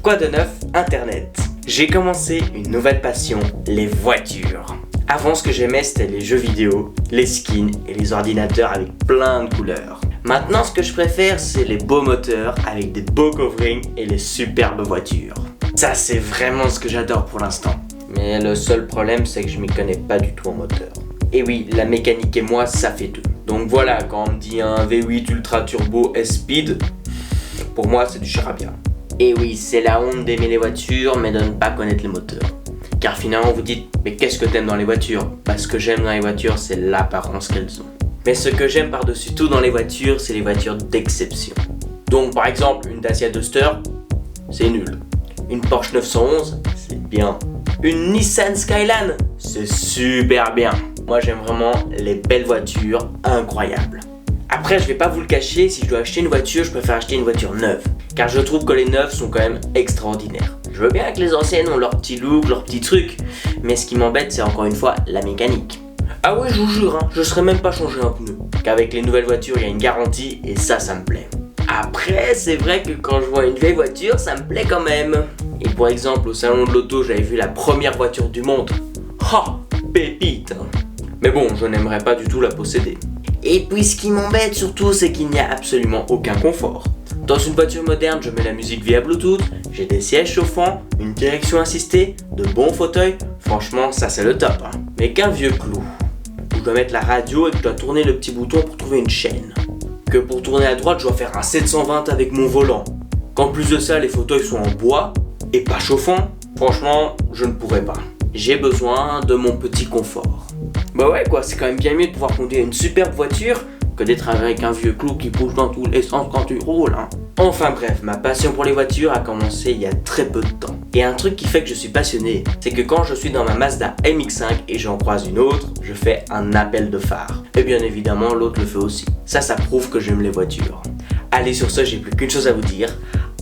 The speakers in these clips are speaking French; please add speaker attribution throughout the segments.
Speaker 1: Quoi de neuf? Internet. J'ai commencé une nouvelle passion, les voitures. Avant, ce que j'aimais, c'était les jeux vidéo, les skins et les ordinateurs avec plein de couleurs. Maintenant, ce que je préfère, c'est les beaux moteurs avec des beaux coverings et les superbes voitures. Ça, c'est vraiment ce que j'adore pour l'instant. Mais le seul problème, c'est que je m'y connais pas du tout en moteur. Et oui, la mécanique et moi, ça fait deux. Donc voilà, quand on me dit un V8 Ultra Turbo S-Speed, pour moi, c'est du charabia. Et oui, c'est la honte d'aimer les voitures, mais de ne pas connaître les moteurs. Car finalement, vous dites, mais qu'est-ce que t'aimes dans les voitures? Bah, ce que j'aime dans les voitures, c'est l'apparence qu'elles ont. Mais ce que j'aime par-dessus tout dans les voitures, c'est les voitures d'exception. Donc, par exemple, une Dacia Duster, c'est nul. Une Porsche 911, c'est bien. Une Nissan Skyline, c'est super bien. Moi, j'aime vraiment les belles voitures incroyables. Après, je vais pas vous le cacher, si je dois acheter une voiture, je préfère acheter une voiture neuve. Car je trouve que les neuves sont quand même extraordinaires. Je veux bien que les anciennes ont leur petit look, leur petit truc, mais ce qui m'embête, c'est encore une fois la mécanique. Ah ouais, je vous jure, je serais même pas changé un pneu. Qu'avec les nouvelles voitures, il y a une garantie, et ça me plaît. Après, c'est vrai que quand je vois une vieille voiture, ça me plaît quand même. Et pour exemple, au salon de l'auto, j'avais vu la première voiture du monde. Pépite. Mais bon, je n'aimerais pas du tout la posséder. Et puis ce qui m'embête surtout, c'est qu'il n'y a absolument aucun confort. Dans une voiture moderne, je mets la musique via Bluetooth, j'ai des sièges chauffants, une direction assistée, de bons fauteuils, franchement ça c'est le top. Mais qu'un vieux clou, où je dois mettre la radio et que je dois tourner le petit bouton pour trouver une chaîne. Que pour tourner à droite, je dois faire un 720 avec mon volant. Qu'en plus de ça, les fauteuils sont en bois et pas chauffants, franchement je ne pourrais pas. J'ai besoin de mon petit confort. Bah ouais quoi, c'est quand même bien mieux de pouvoir conduire une superbe voiture que d'être avec un vieux clou qui bouge dans tous les sens quand tu roules. Enfin bref, ma passion pour les voitures a commencé il y a très peu de temps. Et un truc qui fait que je suis passionné, c'est que quand je suis dans ma Mazda MX-5 et j'en croise une autre, je fais un appel de phare. Et bien évidemment, l'autre le fait aussi. Ça prouve que j'aime les voitures. Allez, sur ce, j'ai plus qu'une chose à vous dire.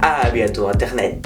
Speaker 1: À bientôt Internet.